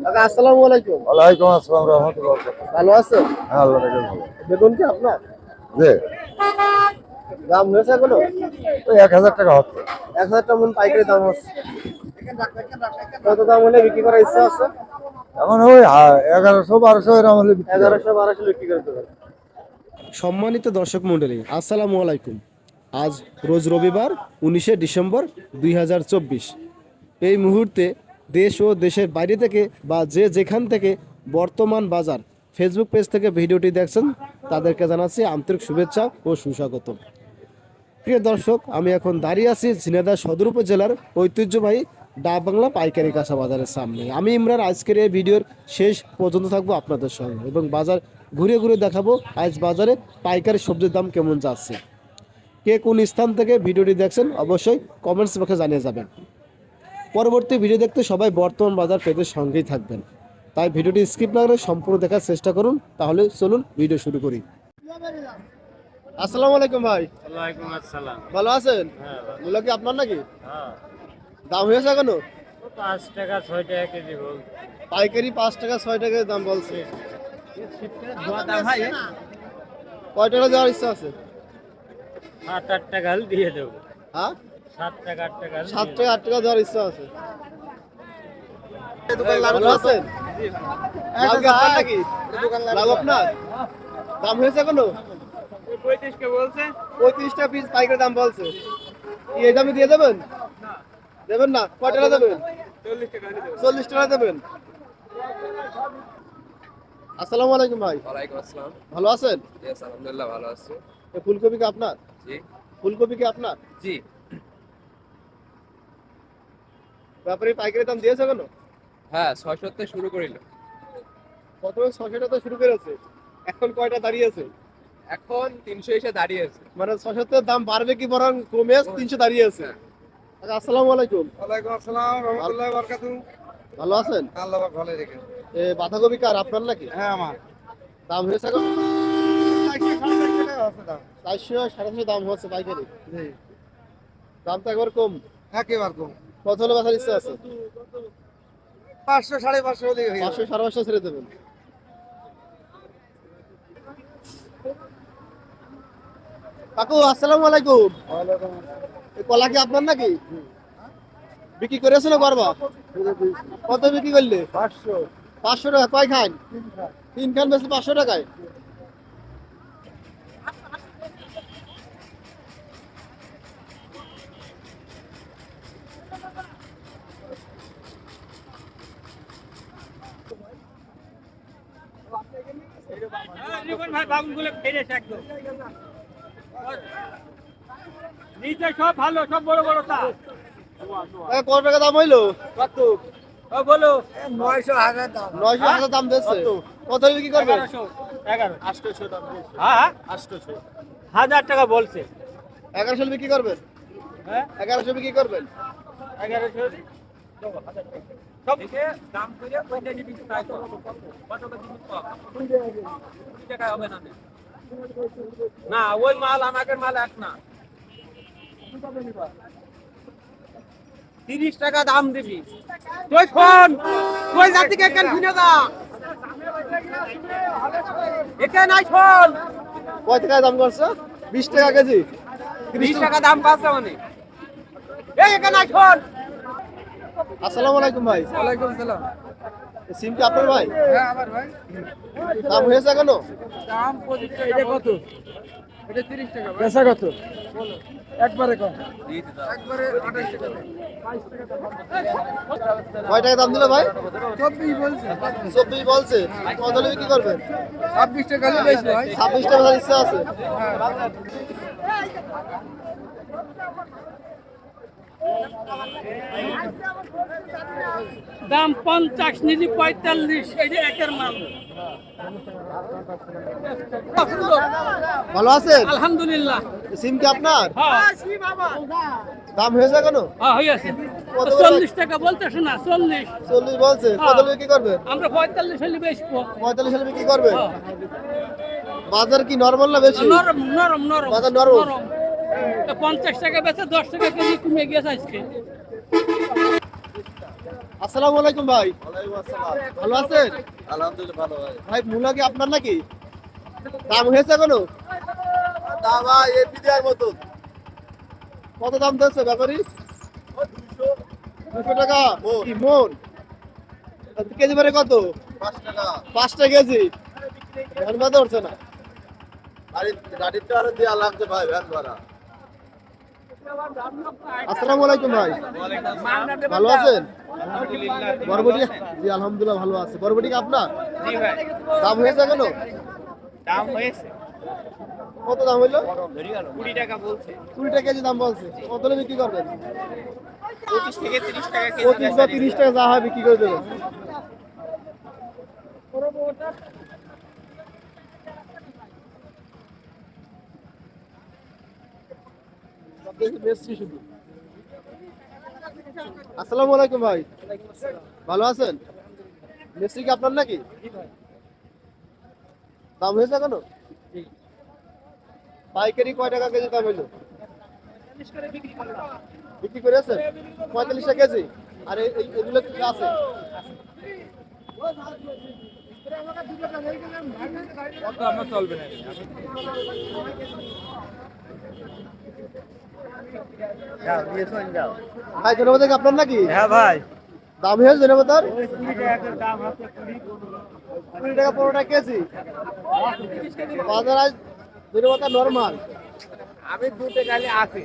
কাকা আসসালামু আলাইকুম। ওয়ালাইকুম আসসালাম রহমতুল্লাহ। ভালো আছেন? হ্যাঁ, আল্লাহ রাখে ভালো। বেগুন কি আপনার? জি, দাম হয়েছে এখনো? ওই 1000 টাকা হচ্ছে। 1000 টাকা মন পাইকারি দাম হচ্ছে। কত দাম হলে বিক্রি করার ইচ্ছা আছে? এখন ওই 1100-1200 এরকম হলে বিক্রি হবে। 1100-1200 বিক্রি করে দেবেন। সম্মানিত দর্শক মণ্ডলী, আসসালামু আলাইকুম। আজ রোজ রবিবার 19শে ডিসেম্বর 2024। এই মুহূর্তে দেশ ও দেশের বাইরে থেকে বা যে যেখান থেকে বর্তমান বাজার ফেসবুক পেজ থেকে ভিডিওটি দেখছেন তাদেরকে জানাচ্ছি আন্তরিক শুভেচ্ছা ও সুস্বাগত। প্রিয় দর্শক, আমি এখন দাঁড়িয়ে আছি ঝিনাইদহ সদর উপজেলার ঐতিহ্যবাহী ডাক বাংলা পাইকারি কাঁচা বাজারের সামনে। আমি ইমরান আজকের এই ভিডিওর শেষ পর্যন্ত থাকবো আপনাদের সঙ্গে এবং বাজার ঘুরে ঘুরে দেখাবো আজ বাজারে পাইকারি সবজির দাম কেমন যাচ্ছে। কে কোন স্থান থেকে ভিডিওটি দেখছেন অবশ্যই কমেন্টস বক্সে জানিয়ে যাবেন। পরবর্তী ভিডিও দেখতে সবাই বর্তমান বাজার পেজের সঙ্গেই থাকবেন। তাই ভিডিওটি স্কিপ না করে সম্পূর্ণ দেখার চেষ্টা করুন। তাহলে চলুন ভিডিও শুরু করি। আসসালামু আলাইকুম ভাই। ওয়ালাইকুম আসসালাম। ভালো আছেন? হ্যাঁ ভালো। মূলা কি আপনার নাকি? হ্যাঁ, দাম হয়েছে এখনো? 5 টাকা 6 টাকা কেজি বল। পাইকারি 5 টাকা 6 টাকা দাম বলছে। দাম ভাই কয় টাকা দেওয়ার ইচ্ছা আছে? 7-8 টাকা হলে দিয়ে দেবো। হ্যাঁ, 7 টাকা 8 টাকা হলে 7 দিয়ে টাকা 8 টাকা দেওয়ার ইচ্ছা আছে। ভালো আছেন? লাউ কি আপনার নাকি? লাউ আপনার? দাম হয়েছে এখনো? দেবো। 35 কে বলছে? 35 টাকা পিস পাইকারি দাম বলছে। কি এই দামে দিয়ে দেবেন? দেবেন না? কয় টাকা দেবেন? 40 টাকা হলে দেবো। 40 টাকা দেবেন। আসসালামু আলাইকুম ভাই। ওয়ালাইকুম আসসালাম। ভালো আছেন? ইয়েস, আলহামদুলিল্লাহ ভালো আছি। এই ফুলকপি কি আপনার? জি ফুলকপি কি আপনার? জি। ব্যাপারী পাইকারি দাম দিয়েছে কেন? হ্যাঁ, 600 তে শুরু করিল। প্রথমে 600 টাকা শুরু করেছে, এখন কয়টা দাঁড়িয়েছে? এখন 300 এসে দাঁড়িয়েছে। মানে 600 টাকার দাম বাড়বে কি বরং কমে 300 দাঁড়িয়েছে। আচ্ছা, আসসালামু আলাইকুম। ওয়ালাইকুম আসসালাম রহমতুল্লাহি ওয়া বারাকাতুহু। ভালো আছেন? আল্লাহ পাক ভালো রেখে। এ বাঁধাকপি কার আপনার নাকি? হ্যাঁ, আমার দাম হয়েছে এখন? 400 টাকা আছে দাম। 400 450 দাম হচ্ছে পাইকারি। জি, দাম তো একবার কম। একেবারে কম। কত হলে বেচার ইচ্ছা আছে? 500 550 হলেই হয়ে যাবে। 500 550 ছেড়ে দেবেন। কাকু আসসালামু আলাইকুম। ওয়ালাইকুম এই কলা কি আপনার নাকি? বিক্রি করেছিল করবা? কত বিক্রি করলে? 500 500 টাকা কয় খান? 3 খান বেশি 500 টাকায়। রিপন ভাই বাগুনগুলো ফেরেছে একদম। নিচে সব ভালো, সব বড় বড় তা। কত টাকা দাম হইলো? কত? ও বলো। 900 হাজার দাম। 900 হাজার দাম দিচ্ছে। কত হলে বিক্রি করবেন? 1100 800 দাম বলছে। হ্যাঁ 800 1000 টাকা বলছে। 1100 বিক্রি করবেন? হ্যাঁ 1100 বিক্রি করবেন? 1100 দেবো 1000 টাকা। সব দাম করে কয়টা দিবি তাই তো। কত দিবি তো? 20 টাকা হবে না। না ওই মাল আমাদের মাল এক না। 30 টাকা দাম দিবি। তুই ফোন তুই জাতি কে কেন শুনে দা একে নাই ফোন কয় টাকা দাম করছে? 20 টাকা কেজি। 30 টাকা দাম পাচ্ছে মানে এই একে নাই ফোন। আসসালামু আলাইকুম ভাই। ওয়ালাইকুম সালাম। সিম কি আপনার ভাই? হ্যাঁ, আমার ভাই। দাম হয়েছে এখনো? দাম 25 টাকা। এটা কত? এটা 30 টাকা। বেচা কত? একবারে কম। একবারে 28 টাকা। কয় টাকা দাম দিল ভাই? 24 বলছে। 24 বলছে। কত হলে বিক্রি করবেন? 26 টাকা হলে বেশি ভাই। 26 টাকা বেচার ইচ্ছা আছে। দাম 50 নিজি 45 এই যে একের মাল। ভালো আছেন? আলহামদুলিল্লাহ। সিম কি আপনার? হ্যাঁ দাম হয়েছে এখনো? হ্যাঁ হইছে। কত 40 টাকা বলতে শোনা 40 40 বলছে। কত হলে বিক্রি করবেন? আমরা 45 হলে বেচবো। 45 হলে বিক্রি করবেন? হ্যাঁ। বাজার কি নরমাল না বেশি? নরম নরম নরম বাজার নরম। তো 50 টাকা বেচে 10 টাকা কেজি কমে গেছে আজকে। আসসালামু আলাইকুম ভাই। ভালো আছেন? আলহামদুলিল্লাহ ভালো ভাই। ভাই মূলা কি আপনার নাকি? দাম হয়েছে কোনো? না ভাই এই বিদায়ের মতো কত দাম দিচ্ছে ব্যাপারী? 200 টাকা কি মন? কেজি বারে কত? 5 টাকা। 5 টাকা কেজি। ধান বাদ উঠছে না। আর গাড়িটা আরো দেয়া লাগছে ভাই ভ্যান ভাড়া। আসসালামু আলাইকুম ভাই। ভালো আছেন? বরবটি জি আলহামদুলিল্লাহ ভালো আছে। বরবটি কি আপনার? জি ভাই দাম হয়েছে কেন? দাম হয়েছে কত দাম হইলো? 20 টাকা বলছে 20 টাকা কেজি দাম বলছে। কত হলে বিক্রি করবেন? 25 থেকে 30 টাকা কেজি 25 বা 30 টাকা যা হয় বিক্রি করে দেবেন। আসসালামু আলাইকুম ভাই। ভালো আছেন? মিস্ত্রি কি আপনার নাকি? দাম হয়েছে কেন? পাইকারি কয় টাকা কেজি দাম হইলো? বিক্রি করেছেন 45 টাকা কেজি। আর এগুলো কি আছে? কত আমার চলবে না ভাই ধন্যবাদ আপনার নাকি? হ্যাঁ ভাই দাম হয়েছে ধন্যবাদ 20 টাকা দাম 20 টাকা 15 টাকা কেজি। বাজার আজ ধন্যবাদ নরমাল। আমি 2 টাকা আছে